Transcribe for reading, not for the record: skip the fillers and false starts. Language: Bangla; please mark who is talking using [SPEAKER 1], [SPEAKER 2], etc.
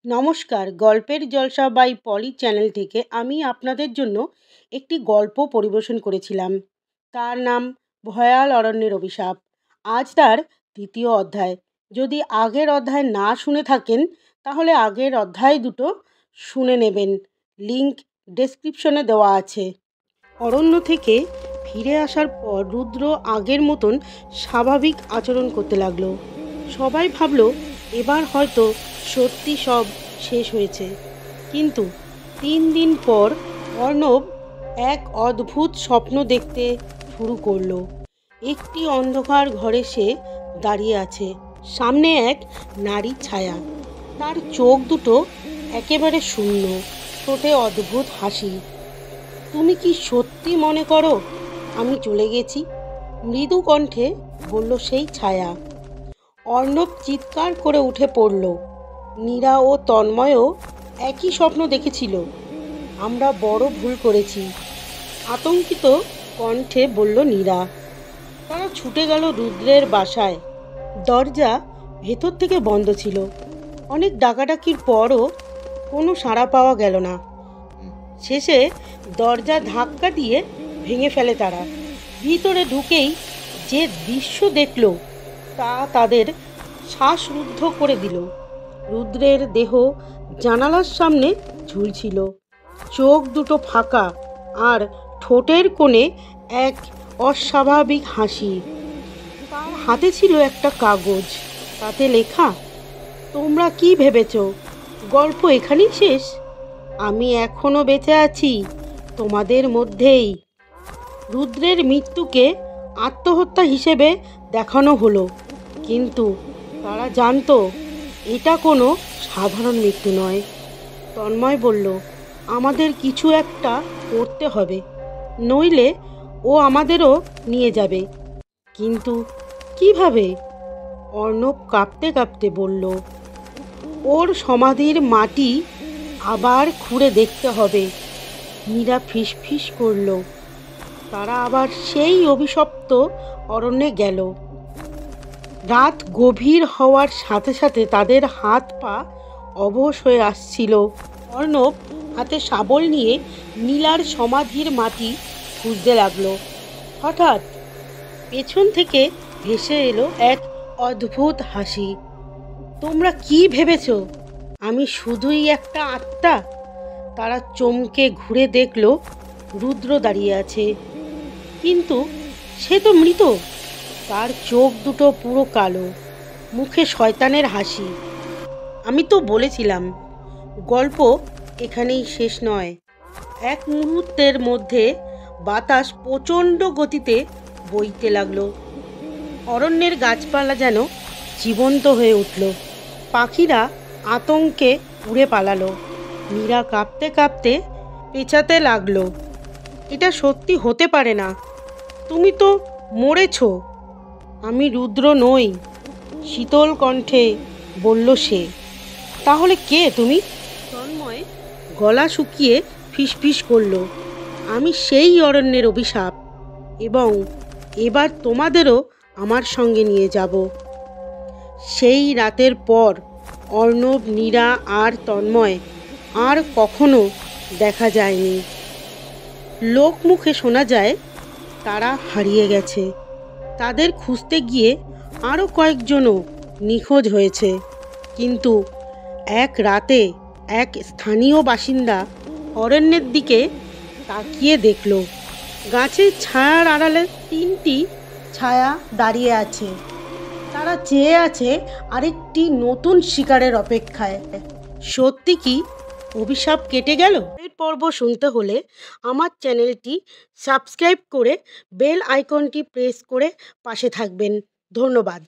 [SPEAKER 1] নমস্কার, গল্পের জলসা বাই পলি চ্যানেল থেকে আমি আপনাদের জন্য একটি গল্প পরিবেশন করেছিলাম। তার নাম ভয়াল অরণ্যের অভিশাপ। আজ তার দ্বিতীয় অধ্যায়। যদি আগের অধ্যায় না শুনে থাকেন তাহলে আগের অধ্যায় দুটো শুনে নেবেন, লিংক ডেসক্রিপশনে দেওয়া আছে। অরণ্য থেকে ফিরে আসার পর রুদ্র আগের মতন স্বাভাবিক আচরণ করতে লাগলো। সবাই ভাবলো এবার হয়তো সত্যি সব শেষ হয়েছে, কিন্তু 3 দিন পর অর্ণব এক অদ্ভুত স্বপ্ন দেখতে শুরু করলো। একটি অন্ধকার ঘরে সে দাঁড়িয়ে আছে, সামনে এক নারীর ছায়া। তার চোখ দুটো একেবারে শূন্য, ঠোঁটে অদ্ভুত হাসি। তুমি কি সত্যি মনে করো আমি চলে গেছি? মৃদু কণ্ঠে বলল সেই ছায়া। অর্ণব চিৎকার করে উঠে পড়ল। নীরা ও তন্ময়ও একই স্বপ্ন দেখেছিল। আমরা বড় ভুল করেছি, আতঙ্কিত কণ্ঠে বলল নীরা। তারা ছুটে গেল রুদ্রের বাসায়। দরজা ভেতর থেকে বন্ধ ছিল। অনেক ডাকাডাকির পরও কোনো সাড়া পাওয়া গেল না। শেষে দরজা ধাক্কা দিয়ে ভেঙে ফেলে তারা। ভিতরে ঢুকেই যে দৃশ্য দেখল তা তাদের শ্বাসরুদ্ধ করে দিল। রুদ্রের দেহ জানালার সামনে ঝুলছিল, চোখ দুটো ফাঁকা আর ঠোঁটের কোণে এক অস্বাভাবিক হাসি। তার হাতে ছিল একটা কাগজ, তাতে লেখা, তোমরা কি ভেবেছ গল্প এখানেই শেষ? আমি এখনো বেঁচে আছি তোমাদের মধ্যেই। রুদ্রের মৃত্যুকে আত্মহত্যা হিসেবে দেখানো হলো, কিন্তু তারা জানতো এটা কোনো সাধারণ মৃত্যু নয়। তন্ময় বলল, আমাদের কিছু একটা করতে হবে, নইলে ও আমাদেরও নিয়ে যাবে। কিন্তু কিভাবে? অর্ণব কাঁপতে কাঁপতে বলল, ওর সমাধির মাটি আবার খুঁড়ে দেখতে হবে। মীরা ফিসফিস করল। তারা আবার সেই অভিশপ্ত অরণ্যে গেল। রাত গভীর হওয়ার সাথে সাথে তাদের হাত পা অবশ হয়ে আসছিল। অর্ণব হাতে শাবল নিয়ে নীলার সমাধির মাটি খুঁজতে লাগলো। হঠাৎ পেছন থেকে ভেসে এলো এক অদ্ভুত হাসি। তোমরা কি ভেবেছ আমি শুধুই একটা আত্মা? তারা চমকে ঘুরে দেখল রুদ্র দাঁড়িয়ে আছে, কিন্তু সে তো মৃত। তার চোখ দুটো পুরো কালো, মুখে শয়তানের হাসি। আমি তো বলেছিলাম গল্প এখানেই শেষ নয়। এক মুহূর্তের মধ্যে বাতাস প্রচণ্ড গতিতে বইতে লাগলো। অরণ্যের গাছপালা যেন জীবন্ত হয়ে উঠল। পাখিরা আতঙ্কে উড়ে পালালো। মীরা কাঁপতে কাঁপতে পেঁচাতে লাগলো, এটা সত্যি হতে পারে না, তুমি তো মরেছ। আমি রুদ্র নই, শীতল কণ্ঠে বলল সে। তাহলে কে তুমি? তন্ময় গলা শুকিয়ে ফিসফিস করল, আমি সেই অরণ্যের অভিশাপ, এবং এবার তোমাদেরও আমার সঙ্গে নিয়ে যাব। সেই রাতের পর অর্ণব, নীরা আর তন্ময় আর কখনো দেখা যায়নি। লোকমুখে শোনা যায় তারা হারিয়ে গেছে। তাদের খুঁজতে গিয়ে আরও কয়েকজনও নিখোঁজ হয়েছে। কিন্তু এক রাতে এক স্থানীয় বাসিন্দা অরণ্যের দিকে তাকিয়ে দেখল, গাছের ছায়ার আড়ালে 3টি ছায়া দাঁড়িয়ে আছে। তারা চেয়ে আছে আরেকটি নতুন শিকারের অপেক্ষায়। সত্যি কি অভিশাপ কেটে গেল? এই পর্ব শুনতে হলে আমার চ্যানেলটি সাবস্ক্রাইব করে বেল আইকনটি প্রেস করে পাশে থাকবেন। ধন্যবাদ।